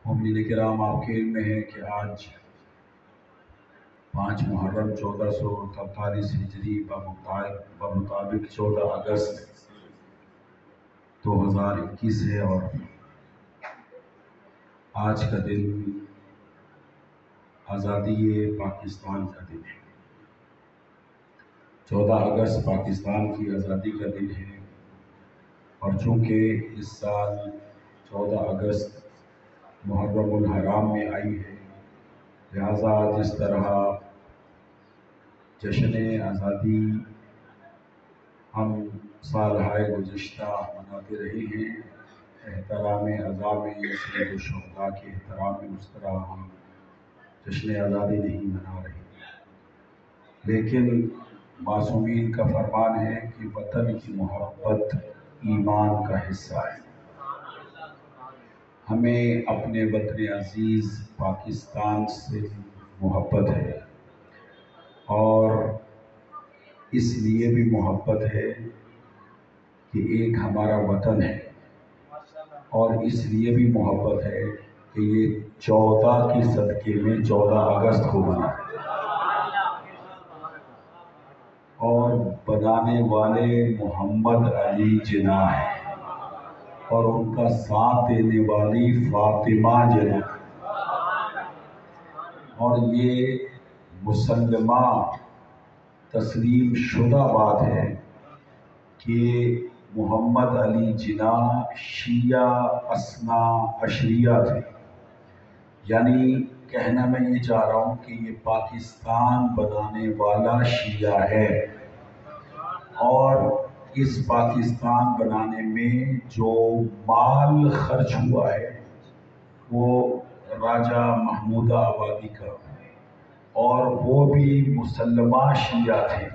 مومنین کرام، آپ کے علم میں ہے کہ آج 5 محرم 1443 ہجری بمطابق 14 اگست 2021 ہے، اور آج کا دن آزادی پاکستان کا دن ہے۔ 14 اگست پاکستان کی آزادی کا دن ہے، اور چونکہ اس سال 14 اگست محرم الحرام میں آئی ہے، لہذا جس طرح جشن آزادی ہم سالہائے گزشتہ مناتے رہے ہیں، احترام عزام شہید الشہداء کے احترام میں، اس طرح ہم جشن آزادی نہیں منا رہے، لیکن معصومین کا فرمان ہے کہ وطن کی محبت ایمان کا حصہ ہے۔ ہمیں اپنے وطن عزیز پاکستان سے محبت ہے، اور اس لیے بھی محبت ہے کہ ایک ہمارا وطن ہے، اور اس لیے بھی محبت ہے کہ یہ 14 کی صدقے میں 14 اگست کو بنا ہے، اور بنانے والے محمد علی جناح ہیں، اور ان کا ساتھ دینے والی فاطمہ جناح، اور یہ مسلمہ تسلیم شدہ بات ہے کہ محمد علی جناح شیعہ اثنا عشریہ تھے، یعنی کہنا میں یہ چاہ رہا ہوں کہ یہ پاکستان بنانے والا شیعہ ہے، اور اس پاکستان بنانے میں جو مال خرچ ہوا ہے وہ راجہ محمود آبادی کا، اور وہ بھی مسلمہ شیعہ تھے،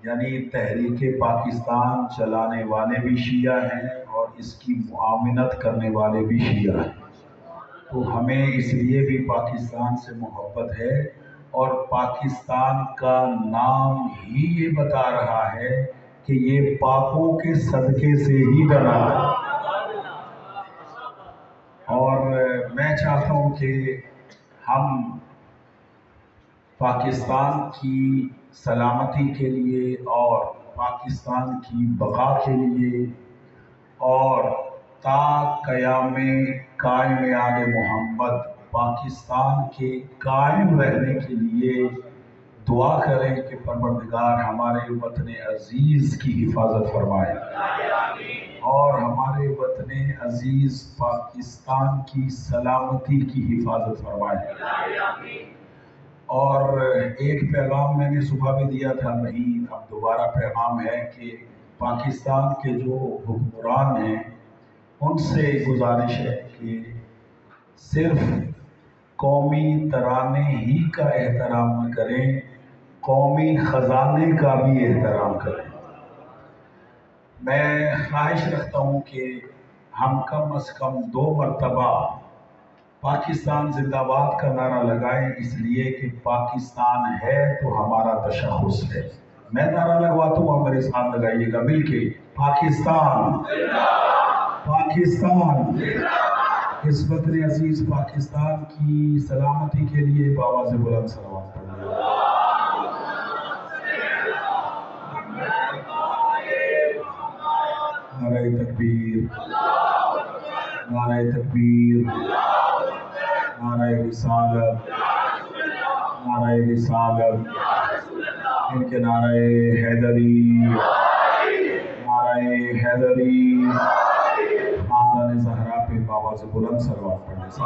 یعنی تحریک پاکستان چلانے والے بھی شیعہ ہیں اور اس کی معاونت کرنے والے بھی شیعہ ہیں۔ تو ہمیں اس لیے بھی پاکستان سے محبت ہے، اور پاکستان کا نام ہی یہ بتا رہا ہے کہ یہ پاکوں کے صدقے سے ہی بنا ہے، اور میں چاہتا ہوں کہ ہم پاکستان کی سلامتی کے لیے اور پاکستان کی بقا کے لیے اور تا قیام قائم آل محمد پاکستان کے قائم رہنے کے لیے دعا کریں کہ پروردگار ہمارے وطن عزیز کی حفاظت فرمائے، اور ہمارے وطن عزیز پاکستان کی سلامتی کی حفاظت فرمائے۔ اور ایک پیغام میں نے صبح بھی دیا تھا، نہیں اب دوبارہ پیغام ہے کہ پاکستان کے جو حکمران ہیں ان سے گزارش ہے کہ صرف قومی ترانے ہی کا احترام نہ کریں، قومی خزانے کا بھی احترام کریں۔ میں خواہش رکھتا ہوں کہ ہم کم از کم 2 مرتبہ پاکستان زندہ باد کا نعرہ لگائیں، اس لیے کہ پاکستان ہے تو ہمارا تشخص ہے۔ میں نعرہ لگواتا ہوں، آپ میرے ساتھ لگائیے گا مل کے، پاکستان پاکستان۔ اس وطن عزیز پاکستان کی سلامتی کے لیے بآواز بلند صلوات پڑھیے۔ نعرہ تکبیر، نعرہ تکبیر، نعرہ رسالت، نعرہ رسالت، ان کے نعرہ حیدری، نعرہ حیدری، خاندان زہرا پہ بآواز بلند صلوات پڑھنے سے۔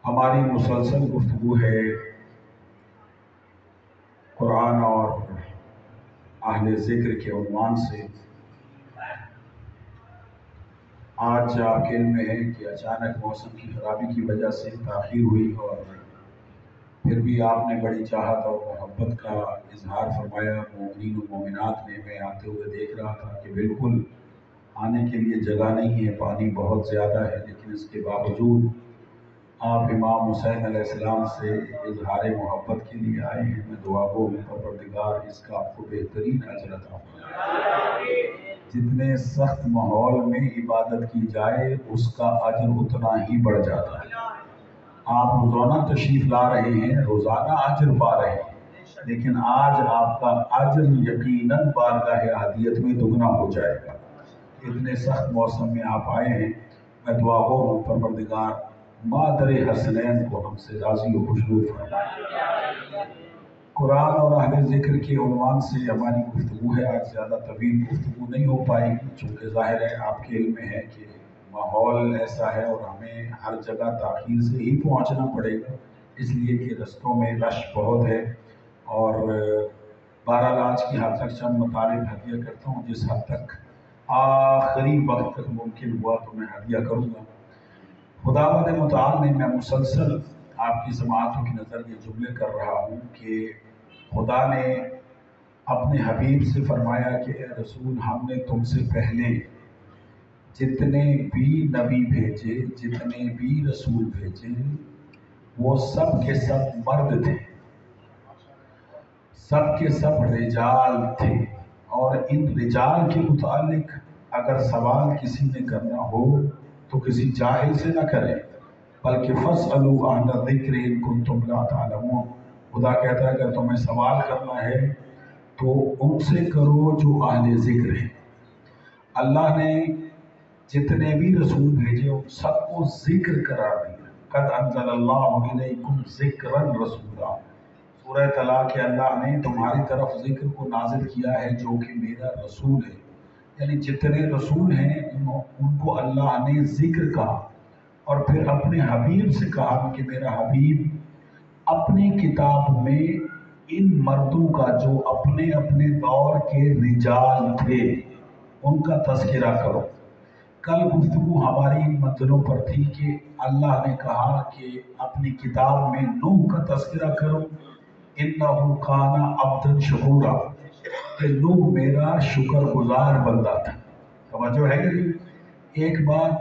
ہماری مسلسل گفتگو ہے قرآن اور اہل ذکر کے عنوان سے۔ آج آپ کے علم میں ہے کہ اچانک موسم کی خرابی کی وجہ سے تاخیر ہوئی، اور پھر بھی آپ نے بڑی چاہت اور محبت کا اظہار فرمایا مومنین و مومنات نے۔ میں آتے ہوئے دیکھ رہا تھا کہ بالکل آنے کے لیے جگہ نہیں ہے، پانی بہت زیادہ ہے، لیکن اس کے باوجود آپ امام حسین علیہ السلام سے اظہار محبت کے لیے آئے ہیں۔ میں دعا گو ہوں پروردگار اس کا آپ کو بہترین اجر عطا فرمائے۔ جتنے سخت ماحول میں عبادت کی جائے اس کا اجر اتنا ہی بڑھ جاتا ہے۔ آپ روزانہ تشریف لا رہے ہیں، روزانہ اجر پا رہے ہیں، لیکن آج آپ کا اجر یقیناً بارگاہ احدیت میں دگنا ہو جائے گا۔ اتنے سخت موسم میں آپ آئے ہیں، میں دعا گو ہوں پروردگار مادر حسنین کو ہم سے راضی و خوشنود فرمائے۔ قرآن اور اہل ذکر کے عنوان سے ہماری گفتگو ہے، آج زیادہ طویل گفتگو نہیں ہو پائے گی، چونکہ ظاہر ہے آپ کے علم میں ہے کہ ماحول ایسا ہے اور ہمیں ہر جگہ تاخیر سے ہی پہنچنا پڑے گا، اس لیے کہ رستوں میں رش بہت ہے۔ اور بہرحال آج کی حد تک چند مطالب ہدیہ کرتا ہوں، جس حد تک آخری وقت تک ممکن ہوا تو میں ہدیہ کروں گا۔ خداوند متعال نے، میں مسلسل آپ کی سماعتوں کی نظر یہ جملے کر رہا ہوں کہ خدا نے اپنے حبیب سے فرمایا کہ اے رسول، ہم نے تم سے پہلے جتنے بھی نبی بھیجے، جتنے بھی رسول بھیجے، وہ سب کے سب مرد تھے، سب کے سب رجال تھے۔ اور ان رجال کے متعلق اگر سوال کسی نے کرنا ہو تو کسی جاہل سے نہ کرے، بلکہ فَاسْأَلُوا أَهْلَ الذِّكْرِ إِن كُنتُمْ لَا تَعْلَمُونَ۔ خدا کہتا ہے اگر تمہیں سوال کرنا ہے تو ان سے کرو جو اہل ذکر ہیں۔ اللہ نے جتنے بھی رسول بھیجے ان سب کو ذکر قرار دیا۔ قد انزل اللہ الیکم ذکرا رسولا، سورہ طلاق کے اللہ نے تمہاری طرف ذکر کو نازل کیا ہے جو کہ میرا رسول ہے، یعنی جتنے رسول ہیں ان کو اللہ نے ذکر کہا، اور پھر اپنے حبیب سے کہا کہ میرا حبیب اپنی کتاب میں ان مردوں کا جو اپنے اپنے دور کے رجال تھے ان کا تذکرہ کرو۔ کل گفتگو ہماری ان منزلوں پر تھی کہ اللہ نے کہا کہ اپنی کتاب میں نوح کا تذکرہ کرو، انہ کان عبدا شکورا، کہ نوح میرا شکر گزار بندہ تھا۔ توجہ ہے کہ نہیں؟ ایک بات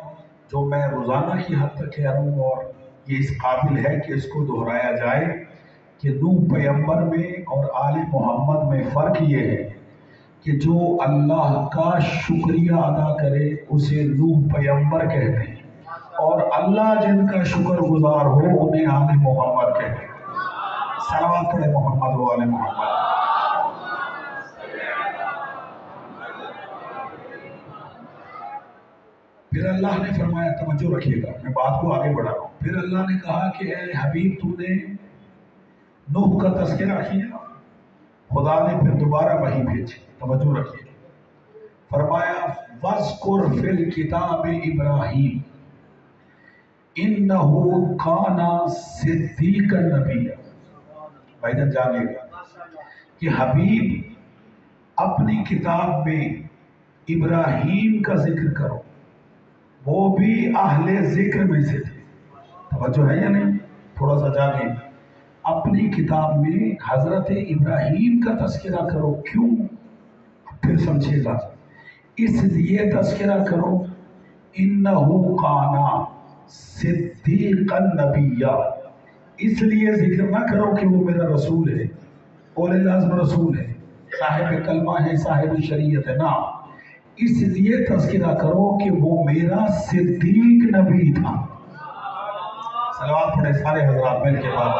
جو میں روزانہ کی حد تک کہہ رہا ہوں اور یہ اس قابل ہے کہ اس کو دہرایا جائے کہ نوح پیغمبر میں اور آل محمد میں فرق یہ ہے کہ جو اللہ کا شکریہ ادا کرے اسے نوح پیغمبر کہتے ہیں، اور اللہ جن کا شکر گزار ہو انہیں آل محمد کہتے ہیں۔ صلوات پڑھے محمد و آل محمد۔ پھر اللہ نے فرمایا، توجہ رکھیے گا میں بات کو آگے بڑھا رہا ہوں، پھر اللہ نے کہا کہ اے حبیب تو نے نوح کا تذکرہ کیا، خدا نے پھر دوبارہ وحی بھیجی، توجہ رکھیے، فرمایا وَاذْكُرْ فِي الْكِتَابِ إِبْرَاهِيمَ إِنَّهُ كَانَ صِدِّيقًا نَبِيًّا۔ بھائی جان جانیے گا کہ حبیب اپنی کتاب میں ابراہیم کا ذکر کرو، وہ بھی اہل ذکر میں سے تھے۔ توجہ ہے یا نہیں؟ تھوڑا سا جانیے، اپنی کتاب میں حضرت ابراہیم کا تذکرہ کرو، کیوں؟ پھر سمجھے گا، اس لیے تذکرہ کرو انہو کانا صدیقا نبیہ، اس لیے ذکر نہ کرو کہ وہ میرا رسول ہے، اولِ العزم رسول ہے، صاحب کلمہ ہے، صاحب شریعت ہے، نا، اس لیے تذکرہ کرو کہ وہ میرا صدیق نبی تھا۔ صلوات پڑھے سارے حضرات مل کے بعد۔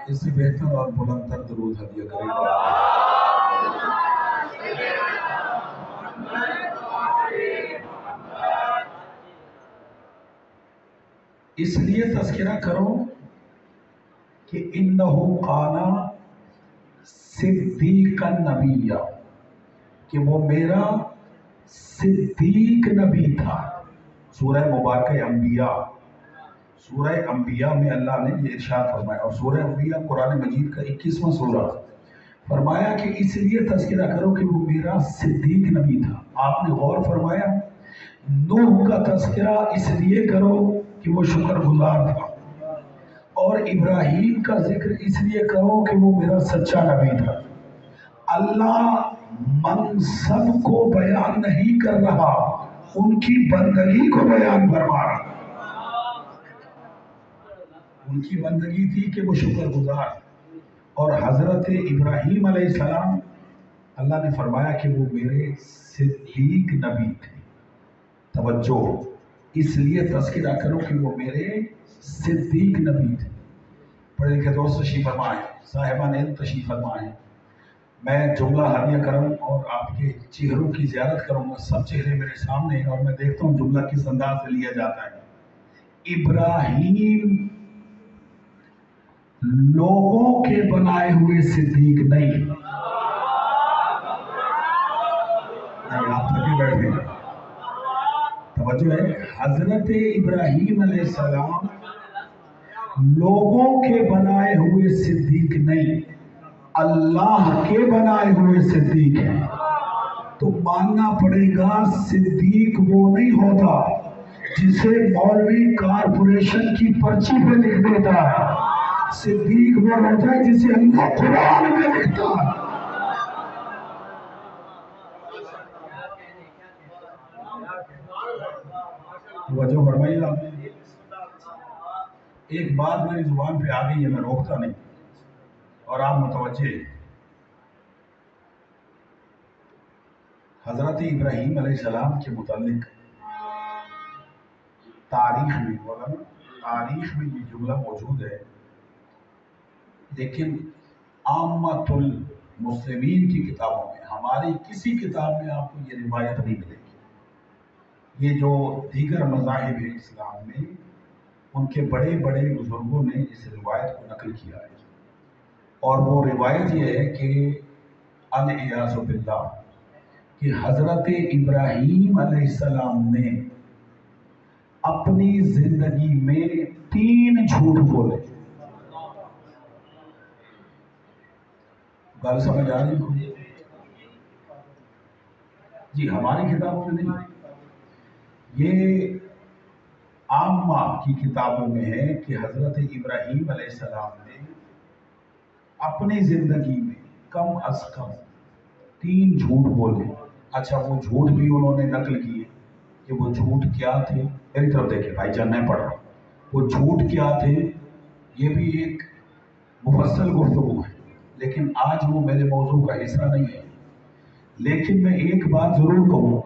اس سے بہتر اور بلند تر درود ہدیہ کرے گا۔ اس لیے تذکرہ کرو کہ انہو کانا صدیقا نبیہ، کہ وہ میرا صدیق نبی تھا۔ سورہ مبارکہ انبیاء، سورہ انبیاء میں اللہ نے یہ ارشاد فرمایا، اور سورہ انبیاء قرآن مجید کا 21واں سورہ، فرمایا کہ اس لیے تذکرہ کرو کہ وہ میرا صدیق نبی تھا۔ آپ نے غور فرمایا، نوح کا تذکرہ اس لیے کرو کہ وہ شکر گزار تھا، اور ابراہیم کا ذکر اس لیے کرو کہ وہ میرا سچا نبی تھا۔ اللہ منصب کو بیان نہیں کر رہا، ان کی بندگی کو بیان فرما رہا۔ ان کی بندگی تھی کہ وہ شکر گزار، اور حضرت ابراہیم علیہ السلام اللہ نے فرمایا کہ وہ میرے صدیق نبی تھے. توجہ، اس لیے تذکرہ کرو کہ وہ میرے صدیق نبی تھے. پڑھے لکھے دوست تشریف فرمائیں، صاحبان علم تشریف فرمائیں. میں جملہ ہدیہ کروں اور آپ کے چہروں کی زیارت کروں گا. سب چہرے میرے سامنے ہیں اور میں دیکھتا ہوں جملہ کس انداز سے لیا جاتا ہے. ابراہیم لوگوں کے بنائے ہوئے صدیق نہیں. آپ تھکے بیٹھے ہیں. توجہ ہے، حضرت ابراہیم علیہ السلام لوگوں کے بنائے ہوئے صدیق نہیں، اللہ کے بنائے ہوئے صدیق ہیں. تو ماننا پڑے گا صدیق وہ نہیں ہوتا جسے مولوی کارپوریشن کی پرچی پہ لکھ دیتا ہے. صدیق وہ ہوتا ہے جسے اللہ قرآن میں لکھتا ہے. توجہ فرمائیے. آپ نے ایک بات میری زبان پہ آ گئی ہے، میں روکتا نہیں اور آپ متوجہ ہیں. حضرت ابراہیم علیہ السلام کے متعلق تاریخ میں یہ جملہ موجود ہے، لیکن عامت المسلمین کی کتابوں میں، ہماری کسی کتاب میں آپ کو یہ روایت نہیں ملے گی. یہ جو دیگر مذاہب ہیں اسلام میں، ان کے بڑے بڑے بزرگوں نے اس روایت کو نقل کیا ہے، اور وہ روایت یہ ہے کہ العیاذ باللہ کہ حضرت ابراہیم علیہ السلام نے اپنی زندگی میں 3 جھوٹ بولے. گل سمجھ آ رہی ہے؟ جی ہماری کتابوں میں نہیں، یہ عامہ کی کتابوں میں ہے کہ حضرت ابراہیم علیہ السلام نے اپنی زندگی میں کم از کم 3 جھوٹ بولے. اچھا، وہ جھوٹ بھی انہوں نے نقل کیے کہ وہ جھوٹ کیا تھے. میری طرف دیکھیں بھائی جان، میں پڑھ رہا ہوں. وہ جھوٹ کیا تھے یہ بھی ایک مفصل گفتگو ہے، لیکن آج وہ میرے موضوع کا حصہ نہیں ہے. لیکن میں ایک بات ضرور کہوں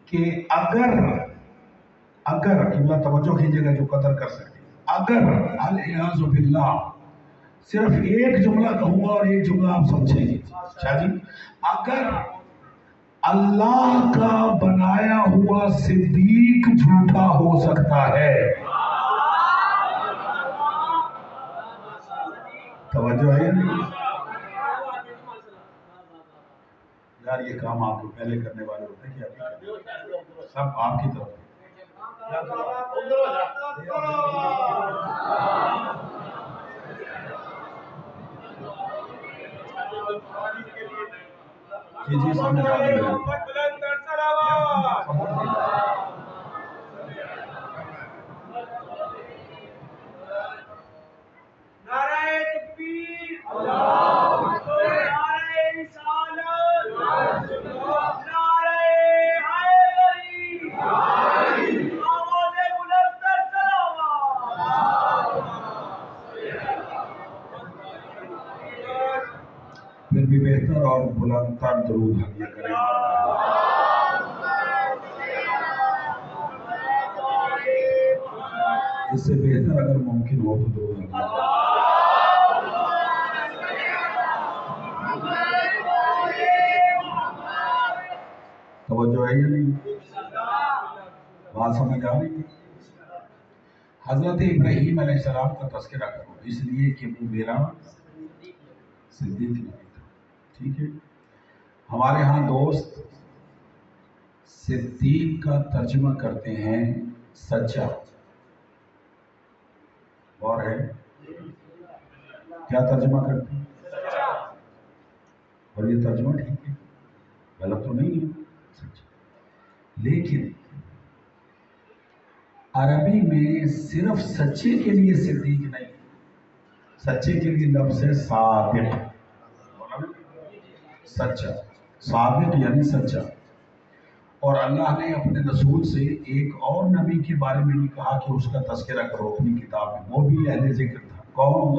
کہ اگر قبلہ توجہ کیجیے گا جو قدر کر سکتے، اگر العیاذ باللہ صرف ایک جملہ کہوں گا اور ایک جملہ آپ سمجھیں گے. اچھا جی، اگر اللہ کا بنایا ہوا صدیق جھوٹا ہو سکتا ہے، توجہ ہے نہیں؟ یار یہ کام آپ کو پہلے کرنے والے ہوتے ہیں کہ سب آپ کی طرف. جی سمجھ آ رہی ہے. پھر بھی بہتر اور بلند تر درود ہدیہ کریں. اس سے بہتر اگر ممکن ہو تو درود ہدیہ. توجہ ہے یا نہیں؟ بات سمجھ آ رہی ہے؟ حضرت ابراہیم علیہ السلام کا تذکرہ کرو اس لیے کہ وہ میرا صدیق نبی تھا. ٹھیک ہے، ہمارے ہاں دوست صدیق کا ترجمہ کرتے ہیں سچا. اور ہے کیا ترجمہ کرتے ہیں؟ اور یہ ترجمہ ٹھیک ہے، غلط تو نہیں ہے، سچا. لیکن عربی میں صرف سچے کے لیے صدیق نہیں، سچے کے لیے لفظ ہے صادق. سچا، صادق یعنی سچا. اور اللہ نے اپنے رسول سے ایک اور نبی کے بارے میں بھی کہا کہ اس کا تذکرہ کرو اپنی کتاب میں، وہ بھی اہل ذکر تھا. کون؟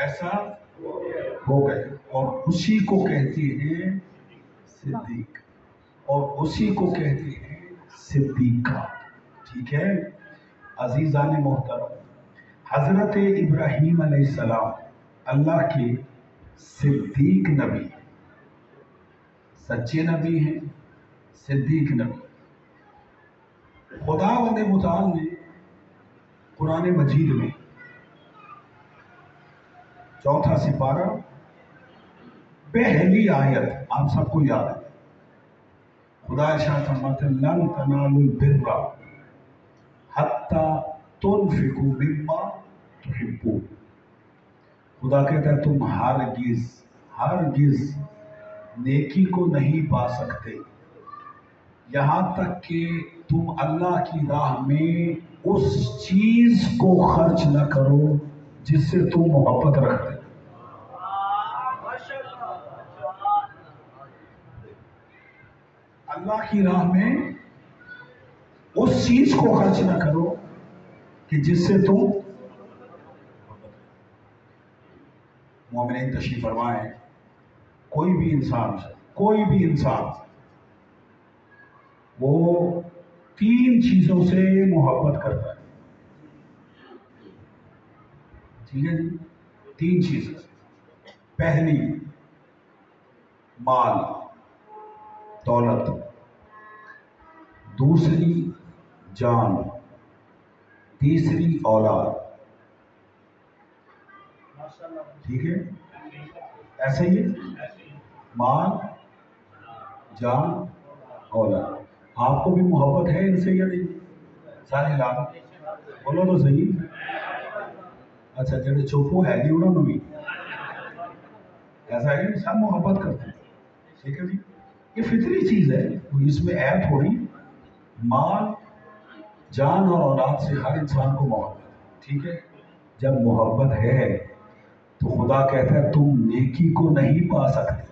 ایسا ہو گئے، اور اسی کو کہتے ہیں صدیق، اور اسی کو کہتے ہیں صدیقہ۔ ٹھیک ہے عزیزان محترم، حضرت ابراہیم علیہ السلام اللہ کے صدیق نبی، سچے نبی ہیں، صدیق نبی۔ خدا وند متعال نے قرآن مجید میں 4 سپارہ پہلی آیت آپ سب کو یاد ہے، خدا ارشاد فرماتے ہیں لن تنالوا البر حتی تنفقوا مما تحبون۔ خدا کہتا ہے تم ہرگز نیکی کو نہیں پا سکتے یہاں تک کہ تم اللہ کی راہ میں اس چیز کو خرچ نہ کرو جس سے تم محبت رکھتے۔ اللہ کی راہ میں اس چیز کو خرچ نہ کرو کہ جس سے تم مومنین تشریف فرمائیں۔ کوئی بھی انسان وہ 3 چیزوں سے محبت کرتا ہے، ٹھیک ہے جی، 3 چیزیں۔ پہلی مال دولت، دوسری جان، تیسری اولاد۔ ٹھیک ہے ایسے ہی مال جان اولاد۔ آپ کو بھی محبت ہے ان سے یا نہیں؟ سارے لاکھ بولو تو صحیح۔ اچھا جڑے چوپو ہے جی انہوں نے بھی ایسا ہے، سب محبت کرتے ہیں، ٹھیک ہے جی، یہ فطری چیز ہے، اس میں عیب تھوڑی۔ مال جان اور اولاد سے ہر انسان کو محبت، ٹھیک ہے۔ جب محبت ہے تو خدا کہتا ہے تم نیکی کو نہیں پا سکتے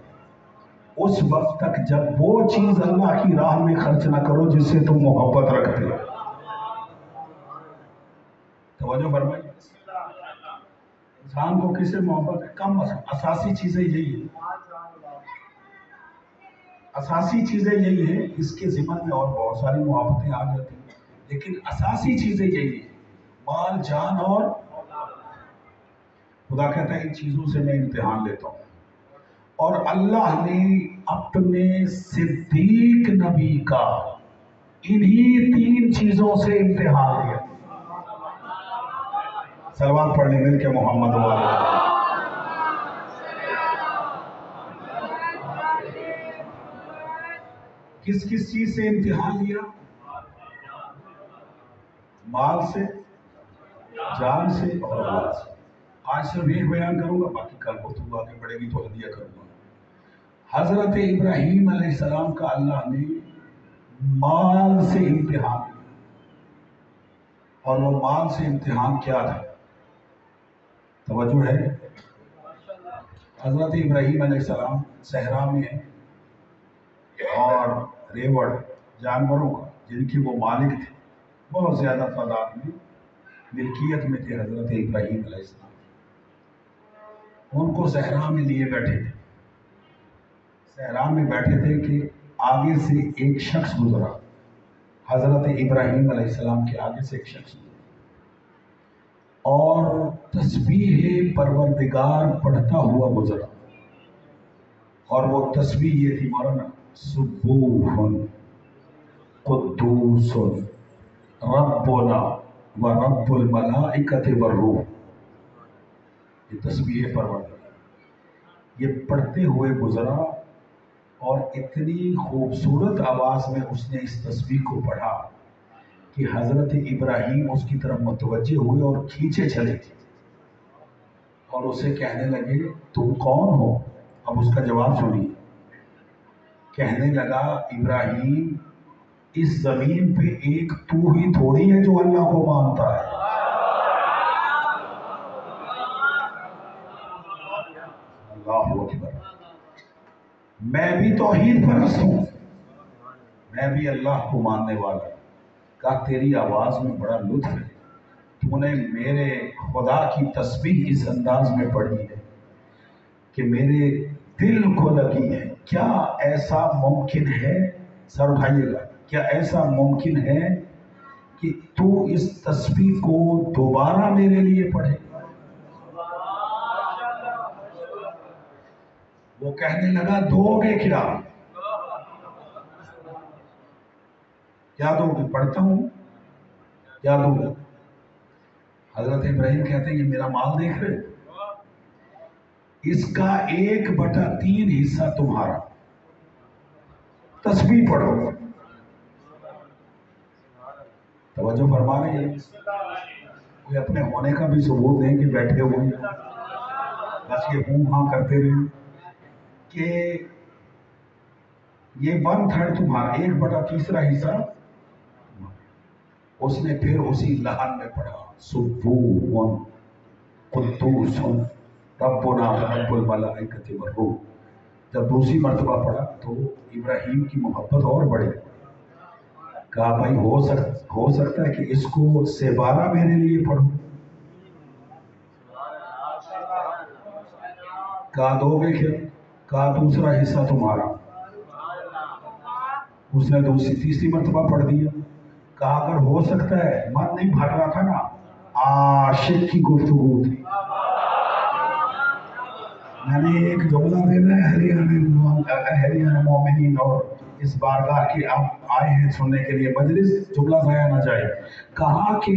اس وقت تک جب وہ چیز اللہ کی راہ میں خرچ نہ کرو جس سے تم محبت رکھتے ہو۔ توجہ فرمائی، انسان کو کس سے محبت ہے؟ کم اساسی چیزیں یہی ہیں، اساسی چیزیں یہی ہیں۔ اس کے ضمن میں اور بہت ساری محبتیں آ جاتی ہیں، لیکن اساسی چیزیں یہی ہیں، مال جان اور خدا کہتا ہے ان چیزوں سے میں امتحان لیتا ہوں۔ اور اللہ نے اپنے صدیق نبی کا انہی 3 چیزوں سے امتحان لیا۔ سلوات پڑھ لیں مل کے محمد والے۔ کس چیز سے امتحان لیا؟ مال سے، جان سے اور اولاد سے۔ آج صرف ایک بیان کروں گا، باقی کل گفتگو آگے بڑھے گی تو ہدیہ کروں گا۔ حضرت ابراہیم علیہ السلام کا اللہ نے مال سے امتحان لیا، اور وہ مال سے امتحان کیا تھا؟ توجہ ہے؟ حضرت ابراہیم علیہ السلام صحرا میں ہیں، اور ریوڑ جانوروں کا جن کی وہ مالک تھے، بہت زیادہ تعداد میں ملکیت میں تھے حضرت ابراہیم علیہ السلام، ان کو صحرا میں لیے بیٹھے تھے۔ صحرا میں بیٹھے تھے کہ آگے سے ایک شخص گزرا، حضرت ابراہیم علیہ السلام کے آگے سے ایک شخص گزرا اور تسبیح پروردگار پڑھتا ہوا گزرا، اور وہ تسبیح یہ تھی مولانا، سبوح قدوس ربنا و رب الملائکۃ والروح۔ یہ تسبیح پروردگار یہ پڑھتے ہوئے گزرا، اور اتنی خوبصورت آواز میں اس نے اس تسبیح کو پڑھا کہ حضرت ابراہیم اس کی طرف متوجہ ہوئے اور کھینچے چلے، اور اسے کہنے لگے تم کون ہو؟ اب اس کا جواب سنیے۔ کہنے لگا ابراہیم اس زمین پہ ایک تو ہی تھوڑی ہے جو اللہ کو مانتا ہے، اللہ اکبر، میں بھی توحید پرست ہوں، میں بھی اللہ کو ماننے والا ہوں۔ کہا تیری آواز میں بڑا لطف ہے، تو نے میرے خدا کی تسبیح اس انداز میں پڑھی ہے کہ میرے دل کو لگی ہے. کیا ایسا ممکن ہے، سر اٹھائیے گا، کیا ایسا ممکن ہے کہ تو اس تسبیح کو دوبارہ میرے لیے پڑھے؟ وہ کہنے لگا دو گے کیا؟ کیا دو گے؟ پڑھتا ہوں، کیا دو گے؟ حضرت ابراہیم کہتے ہیں یہ میرا مال دیکھ رہے، اس کا 1/3 حصہ تمہارا، تسبیح پڑھو. توجہ فرما رہے ہیں؟ کوئی اپنے ہونے کا بھی ثبوت دیں کہ بیٹھے ہوئے ہیں، بس یہ ہوں ہاں کرتے رہے کہ یہ 1/3 تمہارا، 1/3 حصہ. اس نے پھر اسی لحن میں پڑھا سبوح قدوس ربنا رب الملائکۃ والروح. جب دوسری مرتبہ پڑھا تو ابراہیم کی محبت اور بڑھی. کہا بھائی ہو سکتا ہے کہ اس کو سیبارہ میرے لیے پڑھو. کہا دو گے کیا؟ کہا دوسرا حصہ تمہارا. اس نے تیسری مرتبہ پڑھ دیا. کہا اگر ہو سکتا ہے، من نہیں بھر رہا تھا نا، عاشق کی گفتگو تھی. میں نے ایک جملہ دینا ہے ہریانہ مومنین اور اس بارگاہ کی آپ آئے ہیں سننے کے لیے، مجلس جملہ ضائع نہ جائے. کہا کہ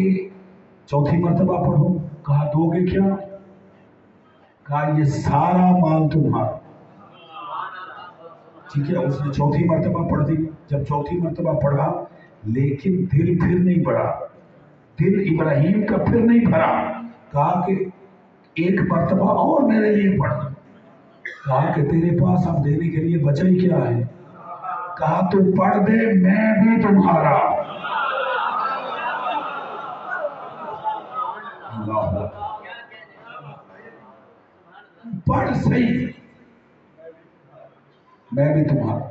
چوتھی مرتبہ پڑھو. کہا دو گے کیا؟ کہا یہ سارا مال تمہارا. ٹھیک ہے، اس نے چوتھی مرتبہ پڑھ دی. جب چوتھی مرتبہ پڑھا لیکن دل پھر نہیں بڑھا، دل ابراہیم کا پھر نہیں بھرا. کہا کہ ایک مرتبہ اور میرے لیے پڑھ. کہا کہ تیرے پاس اب دینے کے لیے بچا ہی کیا ہے؟ کہا تو پڑھ دے، میں بھی تمہارا. اللہ پڑھ صحیح، میں بھی تمہارا.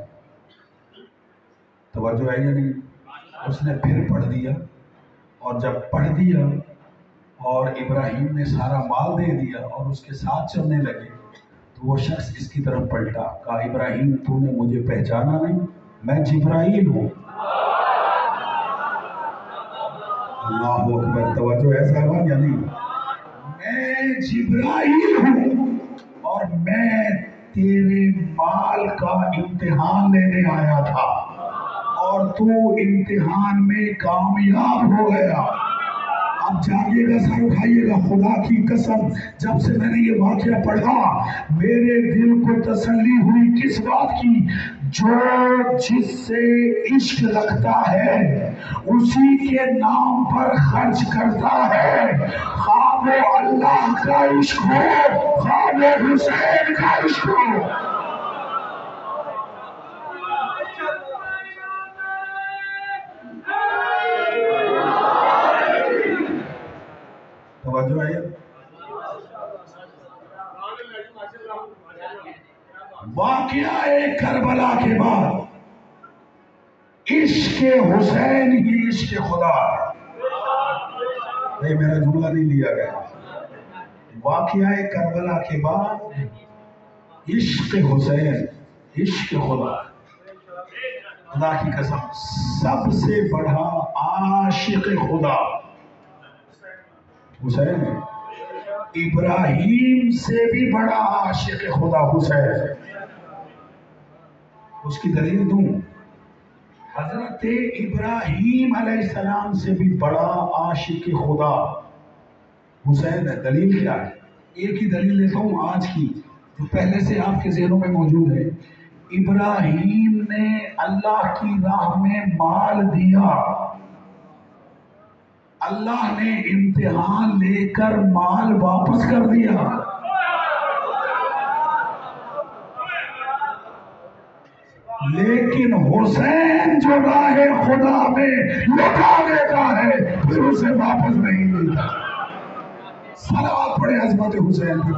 توجہ ہے یا نہیں؟ اس نے پھر پڑھ دیا، اور جب پڑھ دیا اور ابراہیم نے سارا مال دے دیا اور اس کے ساتھ چلنے لگے تو وہ شخص اس کی طرف پلٹا. کہا ابراہیم تو نے مجھے پہچانا نہیں، میں جبرائیل ہوں. اللہ اکبر. توجہ ہے صاحبان یا نہیں؟ میں جبرائیل ہوں اور میں تیرے مال کا امتحان لینے آیا تھا اور تو امتحان میں کامیاب ہو گیا. اب جاگیے گا، سر اٹھائیے گا. خدا کی قسم جب سے میں نے یہ واقعہ پڑھا میرے دل کو تسلی ہوئی کس بات کی؟ جو جس سے عشق رکھتا ہے اسی کے نام پر خرچ کرتا ہے، خواہ وہ اللہ کا عشق ہو خواہ وہ حسین کا عشق ہو. توجہ ہے؟ واقعہ کربلا کے بعد عشق حسین ہی عشق خدا. نہیں، میرا جملہ نہیں لیا گیا. واقعہ کربلا کے بعد عشق حسین عشق خدا. خدا کی قسم سب سے بڑا عاشق خدا حسین ہے. ابراہیم سے بھی بڑا عاشق خدا حسین. اس کی دلیل دوں، حضرت ابراہیم علیہ السلام سے بھی بڑا عاشق خدا حسین ہے. دلیل کیا ہے؟ ایک ہی دلیل لیتا ہوں آج کی جو پہلے سے آپ کے ذہنوں میں موجود ہے. ابراہیم نے اللہ کی راہ میں مال دیا، اللہ نے امتحان لے کر مال واپس کر دیا. لیکن حسین جو راہ خدا میں لٹا دیتا ہے پھر اسے واپس نہیں ملتا. صلوات پڑھے عظمت حسین کی.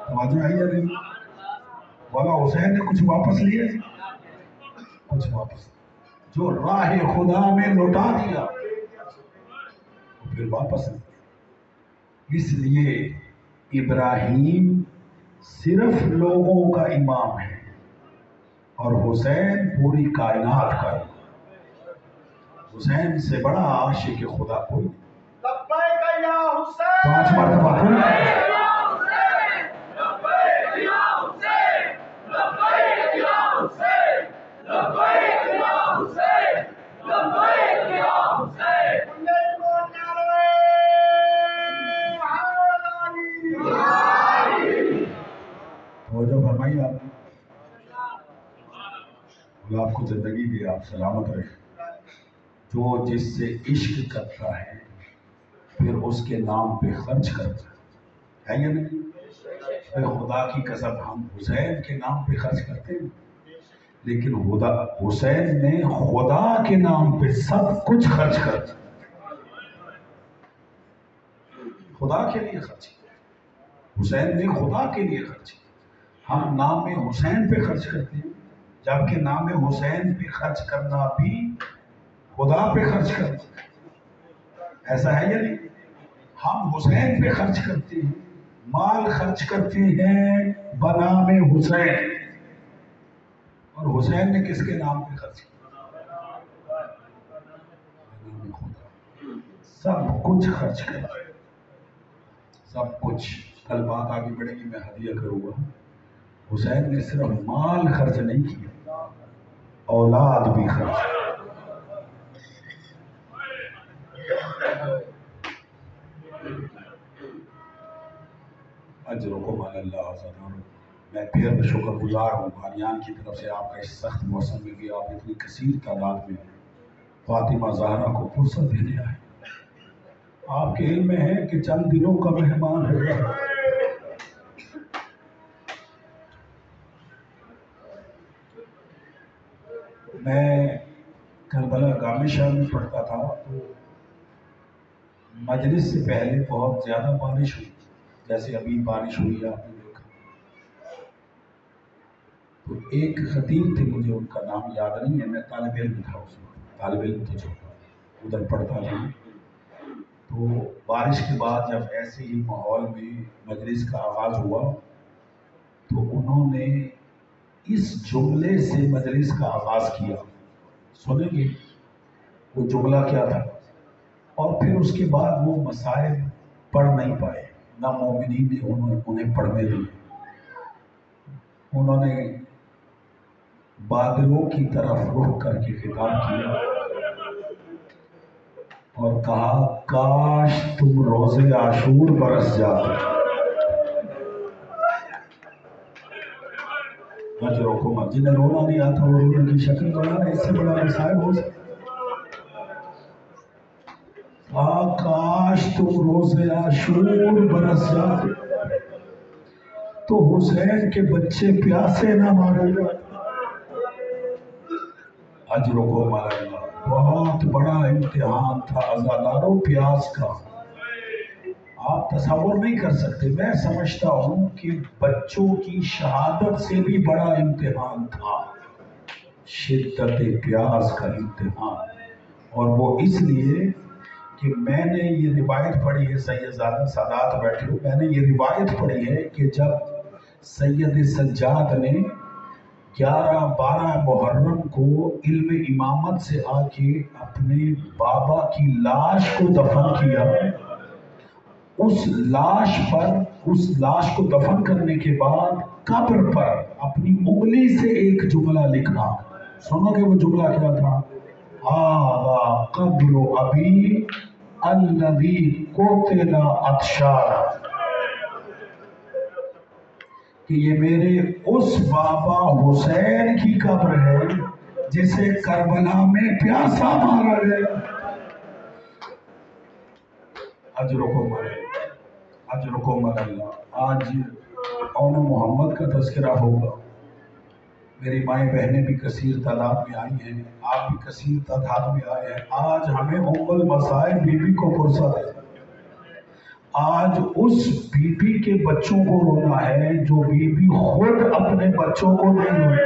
توجہ ہے یا نہیں؟ والا حسین نے کچھ واپس لیے، کچھ واپس. جو راہ خدا میں لوٹا دیا پھر واپس نہیں۔ اس لیے ابراہیم صرف لوگوں کا امام ہے اور حسین پوری کائنات کا ہے۔ حسین سے بڑا عاشق خدا کوئی نہیں۔ لبیک یا حسین، 5 مرتبہ پڑھ۔ توجہ فرمائیے آپ نے، اللہ آپ کو زندگی دے، آپ سلامت رہے۔ جو جس سے عشق کرتا ہے پھر اس کے نام پہ خرچ کرتا ہے یا نہیں؟ خدا کی قسم ہم حسین کے نام پہ خرچ کرتے ہیں، لیکن حسین نے خدا کے نام پہ سب کچھ خرچ کر دیا، خدا کے لیے خرچ کیا۔ حسین نے خدا کے لیے خرچ کیا۔ ہم نام حسین پہ خرچ کرتے ہیں، جبکہ نام حسین پہ خرچ کرنا بھی خدا پہ خرچ کرنا، ایسا ہے یا نہیں؟ ہم حسین پہ خرچ کرتے ہیں، مال خرچ کرتے ہیں بنام حسین، اور حسین نے کس کے نام پہ خرچ کیا؟ بنام خدا۔ سب کچھ خرچ کرنا، سب کچھ۔ کل بات آگے بڑھے گی، میں ہدیہ کروں گا۔ حسین نے صرف مال خرچ نہیں کیا، اولاد بھی خرچ کی۔ اجرکم علی اللہ عزیزان، میں پھر شکر گزار ہوں بانیان کی طرف سے آپ کا اس سخت موسم میں بھی آپ اتنی کثیر تعداد میں فاطمہ زہرا کو فرصت دینے آئے۔ آپ کے علم میں ہے کہ چند دنوں کا مہمان ہے۔ میں کربلا گامی شہر میں پڑھتا تھا تو مجلس سے پہلے بہت زیادہ بارش ہوئی، جیسے ابھی بارش ہوئی آپ نے دیکھا۔ تو ایک خطیب تھے، مجھے ان کا نام یاد نہیں ہے، میں طالب علم تھا اس وقت، طالب علم تھا چھوٹا، ادھر پڑھتا تھا۔ تو بارش کے بعد جب ایسے ہی ماحول میں مجلس کا آغاز ہوا تو انہوں نے اس جملے سے مجلس کا آغاز کیا، سنیں گے وہ جملہ کیا تھا؟ اور پھر اس کے بعد وہ مسائل پڑھ نہیں پائے، نہ مومنین نے انہیں پڑھنے دی۔ انہوں نے بادلوں کی طرف رخ کر کے خطاب کیا اور کہا، کاش تم روزے عاشور برس جاتے۔ اجرکم، جنہیں رونا نہیں آتا وہ رونے کی شکل بنانا، اس سے بڑا مسائل ہو سکتا۔ کاش تم روزے عاشور برس جاتے تو حسین کے بچے پیاسے نہ مارے جاتے۔ اجرکم علی اللہ، بہت بڑا امتحان تھا عزاداروں پیاس کا، آپ تصور نہیں کر سکتے۔ میں سمجھتا ہوں کہ بچوں کی شہادت سے بھی بڑا امتحان تھا شدت پیاس کا امتحان، اور وہ اس لیے کہ میں نے یہ روایت پڑھی ہے، سید زادہ سادات بیٹھے ہو، میں نے یہ روایت پڑھی ہے کہ جب سید سجاد نے 11-12 محرم کو علم امامت سے آ کے اپنے بابا کی لاش کو دفن کیا، اس لاش کو دفن کرنے کے بعد قبر پر اپنی انگلی سے ایک جملہ لکھنا، سنو کہ وہ جملہ کیا تھا؟ ھذا قبر ابی الذی قتل عطشانا، کہ یہ میرے اس بابا حسین کی قبر ہے جسے کربلا میں پیاسا مارا گیا۔ اجرکم اللہ۔ آج اون محمد کا تذکرہ ہوگا، میری مائیں بہنیں بھی کثیر تعداد میں آئی ہیں، آپ بھی کثیر تعداد میں آئے ہیں۔ آج ہمیں ام المسائل بی بی کو فرصت ہے، آج اس بی بی کے بچوں کو رونا ہے جو بی بی خود اپنے بچوں کو نہیں روئی۔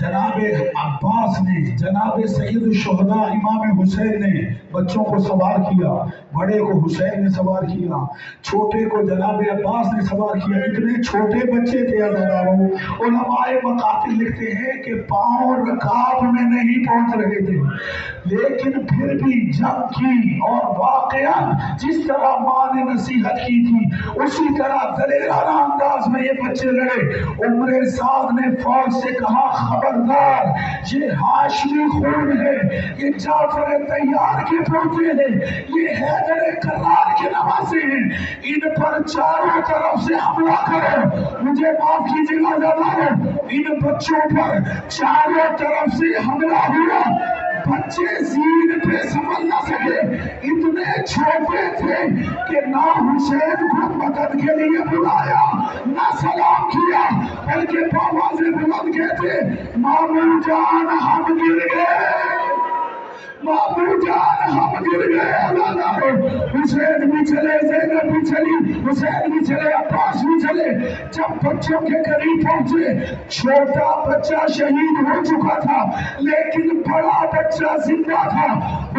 جناب عباس نے، جناب سید الشہداء امام حسین نے بچوں کو سوار کیا، بڑے کو حسین نے سوار کیا، چھوٹے کو جناب عباس نے سوار کیا۔ اتنے چھوٹے بچے تھے عزیزانو، علماء مقاتل لکھتے ہیں کہ پاؤں رکاب میں نہیں پہنچ رہے تھے، لیکن پھر بھی جنگ کی، اور واقعہ جس طرح ماں نے نصیحت کی تھی اسی طرح دلیرانہ انداز میں یہ بچے لڑے۔ عمر سعد نے فوج سے کہا خبردار، یہ ہاشمی خون ہے، یہ جعفر طیار کے پوتے ہیں، یہ حیدر کرار کے نواسے ہیں، ان پر چاروں طرف سے حملہ کرو۔ مجھے معاف کیجیے گا جناب، ان بچوں پر چاروں طرف سے حملہ ہوا، بچے زین پہ سنبھل نہ سکے، اتنے چھوٹے تھے کہ نہ حسین کو مدد کے لیے بلایا نہ سلام کیا، بلکہ آوازیں بلند کہتے مامو جان ہم گر گئے، مامو جان ہم گر گئے۔ حسین بھی چلے، زینب بھی چلی، حسین بھی چلے، عباس بھی چلے۔ جب بچوں کے قریب پہنچے، چھوٹا بچہ شہید ہو چکا تھا لیکن بڑا بچہ زندہ تھا۔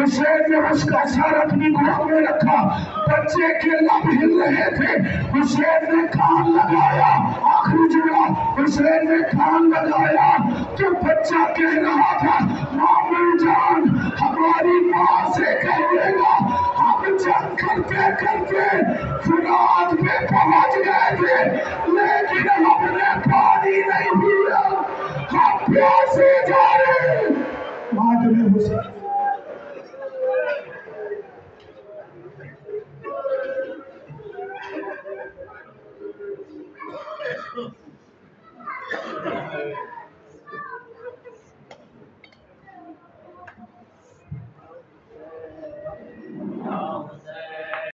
حسین نے اس کا سر اپنی گود میں رکھا، بچے کے لب ہل رہے تھے، حسین نے کان لگایا، آخری جملہ حسین نے کان لگایا تو بچہ کہہ رہا تھا مامو جان ہماری ماں سے کہیے گا ہم جنگ کرتے کرتے فرات پہ پہنچ گئے تھے لیکن ہم نے پانی نہیں پیا، ہم پیاسے جا رہے۔ ماتم حسین